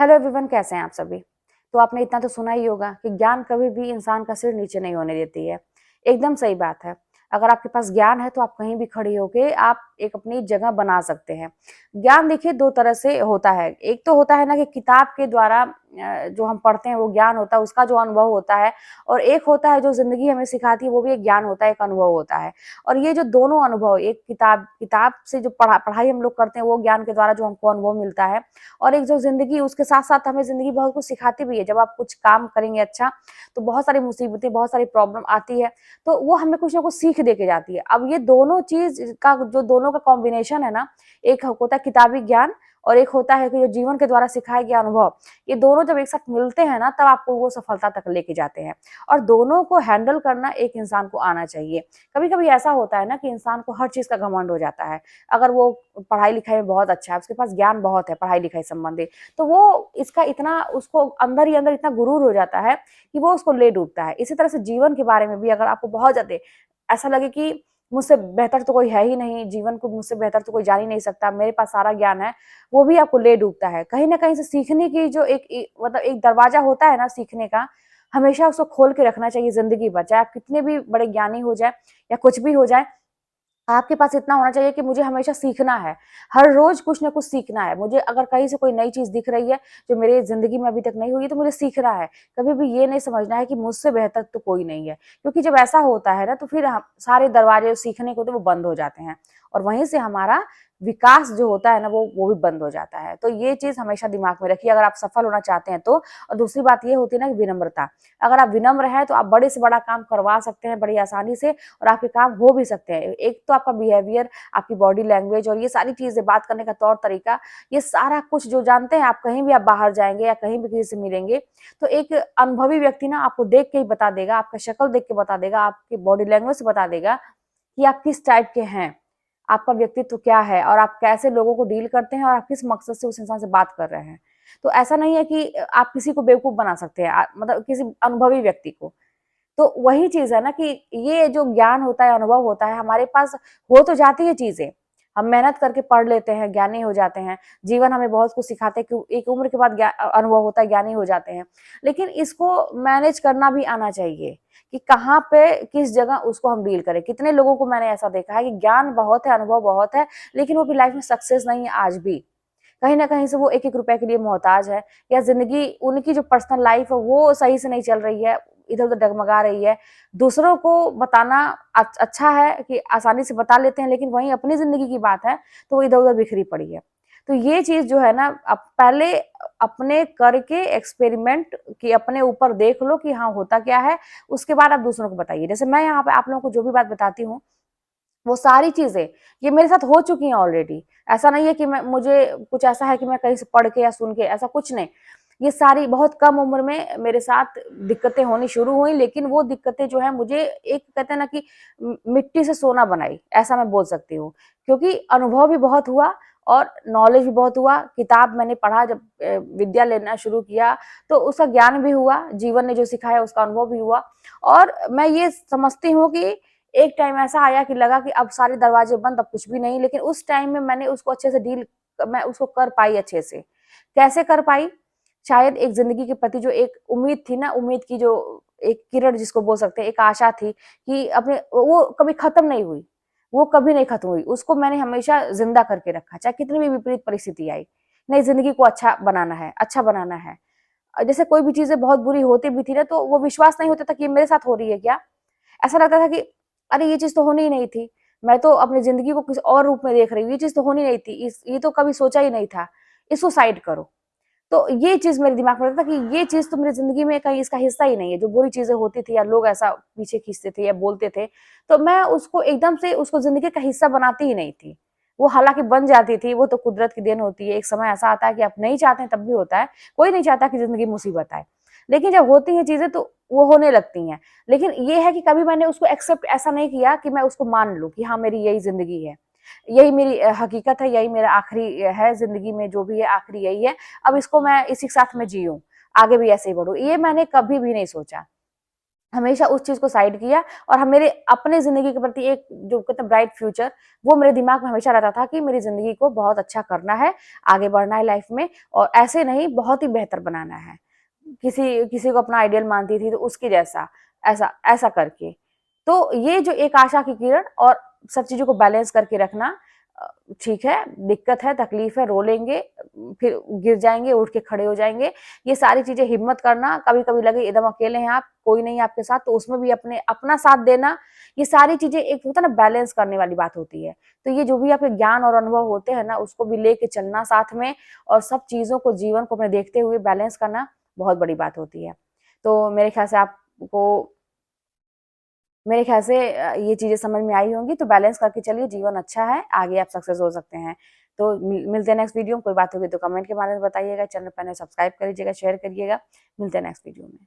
Hello everyone, कैसे हैं आप सभी। तो आपने इतना तो सुना ही होगा कि ज्ञान कभी भी इंसान का सिर नीचे नहीं होने देती है। एकदम सही बात है। अगर आपके पास ज्ञान है तो आप कहीं भी खड़ी होके आप एक अपनी जगह बना सकते हैं। ज्ञान देखिए दो तरह से होता है। एक तो होता है ना कि किताब के द्वारा जो हम पढ़ते हैं वो ज्ञान होता है, उसका जो अनुभव होता है। और एक होता है जो जिंदगी हमें सिखाती है, वो भी एक ज्ञान होता है, एक अनुभव होता है। और ये जो दोनों अनुभव, एक किताब किताब से जो पढ़ाई हम लोग करते हैं वो ज्ञान के द्वारा जो हमको अनुभव मिलता है, और एक जो जिंदगी, उसके साथ साथ हमें जिंदगी बहुत कुछ सिखाती भी है। जब आप कुछ काम करेंगे अच्छा, तो बहुत सारी मुसीबतें, बहुत सारी प्रॉब्लम आती है, तो वो हमें कुछ ना कुछ सीख दे के जाती है। अब ये दोनों चीज का जो दोनों का कॉम्बिनेशन है ना, एक होता है किताबी ज्ञान और एक होता है कि जो जीवन के द्वारा सिखाया गया अनुभव। ये दोनों जब एक साथ मिलते हैं ना, तब आपको वो सफलता तक लेके जाते हैं। और दोनों को हैंडल करना एक इंसान को आना चाहिए। कभी कभी ऐसा होता है ना कि इंसान को हर चीज का घमंड हो जाता है। अगर वो पढ़ाई लिखाई में बहुत अच्छा है, उसके पास ज्ञान बहुत है पढ़ाई लिखाई संबंधी, तो वो इसका इतना, उसको अंदर ही अंदर इतना गुरूर हो जाता है कि वो उसको ले डूबता है। इसी तरह से जीवन के बारे में भी अगर आपको बहुत ज्यादा ऐसा लगे कि मुझसे बेहतर तो कोई है ही नहीं, जीवन को मुझसे बेहतर तो कोई जान ही नहीं सकता, मेरे पास सारा ज्ञान है, वो भी आपको ले डूबता है। कहीं ना कहीं से सीखने की जो मतलब एक दरवाजा होता है ना सीखने का, हमेशा उसको खोल के रखना चाहिए जिंदगी भर। चाहे आप कितने भी बड़े ज्ञानी हो जाए या कुछ भी हो जाए, आपके पास इतना होना चाहिए कि मुझे हमेशा सीखना है। हर रोज कुछ ना कुछ सीखना है मुझे। अगर कहीं से कोई नई चीज दिख रही है जो मेरे जिंदगी में अभी तक नहीं हुई है, तो मुझे सीखना है। कभी भी ये नहीं समझना है कि मुझसे बेहतर तो कोई नहीं है, क्योंकि जब ऐसा होता है ना, तो फिर हम सारे दरवाजे सीखने को तो वो बंद हो जाते हैं, और वहीं से हमारा विकास जो होता है ना, वो भी बंद हो जाता है। तो ये चीज हमेशा दिमाग में रखिए अगर आप सफल होना चाहते हैं तो। और दूसरी बात ये होती है ना कि विनम्रता। अगर आप विनम्र हैं तो आप बड़े से बड़ा काम करवा सकते हैं बड़ी आसानी से, और आपके काम हो भी सकते हैं। एक तो आपका बिहेवियर, आपकी बॉडी लैंग्वेज और ये सारी चीजें, बात करने का तौर तरीका, ये सारा कुछ जो जानते हैं आप, कहीं भी आप बाहर जाएंगे या कहीं भी किसी से मिलेंगे, तो एक अनुभवी व्यक्ति ना आपको देख के ही बता देगा, आपका शक्ल देख के बता देगा, आपकी बॉडी लैंग्वेज से बता देगा कि आप किस टाइप के हैं, आपका व्यक्तित्व क्या है, और आप कैसे लोगों को डील करते हैं, और आप किस मकसद से उस इंसान से बात कर रहे हैं। तो ऐसा नहीं है कि आप किसी को बेवकूफ बना सकते हैं, मतलब किसी अनुभवी व्यक्ति को। तो वही चीज है ना कि ये जो ज्ञान होता है, अनुभव होता है, हमारे पास हो तो जाती है चीजें। हम मेहनत करके पढ़ लेते हैं, ज्ञानी हो जाते हैं, जीवन हमें बहुत कुछ सिखाते हैं कि एक उम्र के बाद अनुभव होता है, ज्ञानी हो जाते हैं। लेकिन इसको मैनेज करना भी आना चाहिए कि कहाँ पे किस जगह उसको हम डील करें। कितने लोगों को मैंने ऐसा देखा है कि ज्ञान बहुत है, अनुभव बहुत है, लेकिन वो अपनी लाइफ में सक्सेस नहीं है आज भी। कहीं ना कहीं से वो एक एक रुपए के लिए मोहताज है, या जिंदगी, उनकी जो पर्सनल लाइफ है वो सही से नहीं चल रही है, इधर उधर डगमगा रही है। दूसरों को बताना अच्छा है कि आसानी से बता लेते हैं, लेकिन वहीं अपनी जिंदगी की बात है तो वो इधर उधर बिखरी पड़ी है। तो ये चीज जो है ना, अब पहले अपने करके एक्सपेरिमेंट कि अपने ऊपर देख लो कि हाँ होता क्या है, उसके बाद आप दूसरों को बताइए। जैसे मैं यहाँ पे आप लोगों को जो भी बात बताती हूँ, वो सारी चीजें ये मेरे साथ हो चुकी हैं ऑलरेडी। ऐसा नहीं है कि मैं, मुझे कुछ ऐसा है कि मैं कहीं से पढ़ के या सुन के, ऐसा कुछ नहीं। ये सारी बहुत कम उम्र में मेरे साथ दिक्कतें होनी शुरू हुई, लेकिन वो दिक्कतें जो है मुझे, एक कहते हैं ना कि मिट्टी से सोना बनाई, ऐसा मैं बोल सकती हूँ। क्योंकि अनुभव भी बहुत हुआ और नॉलेज भी बहुत हुआ। किताब मैंने पढ़ा, जब विद्या लेना शुरू किया तो उसका ज्ञान भी हुआ, जीवन ने जो सिखाया उसका अनुभव भी हुआ। और मैं ये समझती हूँ कि एक टाइम ऐसा आया कि लगा कि अब सारे दरवाजे बंद, अब कुछ भी नहीं, लेकिन उस टाइम में मैंने उसको अच्छे से डील, मैं उसको कर पाई अच्छे से। कैसे कर पाई? शायद एक जिंदगी के प्रति जो एक उम्मीद थी ना, उम्मीद की जो एक किरण जिसको बोल सकते हैं, एक आशा थी कि अपने, वो कभी खत्म नहीं हुई, वो कभी नहीं खत्म हुई, उसको मैंने हमेशा जिंदा करके रखा, चाहे कितनी भी विपरीत परिस्थिति आई। नहीं, जिंदगी को अच्छा बनाना है, अच्छा बनाना है। जैसे कोई भी चीजें बहुत बुरी होती भी थी ना, तो वो विश्वास नहीं होता था कि ये मेरे साथ हो रही है क्या। ऐसा लगता था कि अरे ये चीज तो होनी ही नहीं थी, मैं तो अपनी जिंदगी को किसी और रूप में देख रही हूँ, ये चीज तो होनी नहीं थी, ये तो कभी सोचा ही नहीं था, इसको साइड करो। तो ये चीज मेरे दिमाग में रहता था कि ये चीज तो मेरी जिंदगी में कहीं इसका हिस्सा ही नहीं है। जो बुरी चीजें होती थी या लोग ऐसा पीछे खींचते थे या बोलते थे, तो मैं उसको एकदम से उसको जिंदगी का हिस्सा बनाती ही नहीं थी। वो हालांकि बन जाती थी, वो तो कुदरत की देन होती है। एक समय ऐसा आता है कि आप नहीं चाहते हैं तब भी होता है, कोई नहीं चाहता कि जिंदगी मुसीबत आए, लेकिन जब होती हैं चीजें तो वो होने लगती हैं। लेकिन ये है कि कभी मैंने उसको एक्सेप्ट ऐसा नहीं किया कि मैं उसको मान लूं कि हाँ मेरी यही जिंदगी है, यही मेरी हकीकत है, यही मेरा आखिरी है जिंदगी में, जो भी है आखिरी यही है, अब इसको मैं इसी के साथ में जीऊं, आगे भी ऐसे ही बढ़ूं, ये मैंने कभी भी नहीं सोचा। हमेशा उस चीज़ को साइड किया और हम मेरे अपने ज़िंदगी के प्रति एक जो कहते हैं ब्राइट फ्यूचर, वो मेरे दिमाग में हमेशा रहता था कि मेरी ज़िंदगी को बहुत अच्छा करना है, आगे बढ़ना है लाइफ में और ऐसे नहीं बहुत ही बेहतर बनाना है। किसी किसी को अपना आइडियल मानती थी तो उसके जैसा, ऐसा ऐसा करके। तो ये जो एक आशा की किरण और सब चीज़ों को बैलेंस करके रखना ठीक है, दिक्कत है, तकलीफ है, रो लेंगे, फिर गिर जाएँगे, उठ के खड़े हो जाएँगे। ये सारी चीज़ें हिम्मत करना, कभी-कभी लगे एकदम अकेले हैं आप, कोई नहीं है आपके साथ, तो उसमें भी अपने अपना साथ देना, ये सारी चीज़ें एक होता है ना बैलेंस करने वाली बात होती है। तो ये जो भी आपके ज्ञान और अनुभव होते हैं ना, उसको भी लेके चलना साथ में और सब चीज़ों को, जीवन को अपने देखते हुए बैलेंस करना बहुत बड़ी बात होती है। तो मेरे ख्याल से ये चीज़ें समझ में आई होंगी, तो बैलेंस करके चलिए, जीवन अच्छा है, आगे आप सक्सेस हो सकते हैं। तो मिलते हैं नेक्स्ट वीडियो में, कोई बात होगी तो कमेंट के माध्यम से बताइएगा, चैनल पर नए सब्सक्राइब कर लीजिएगा, शेयर करिएगा। मिलते हैं नेक्स्ट वीडियो में।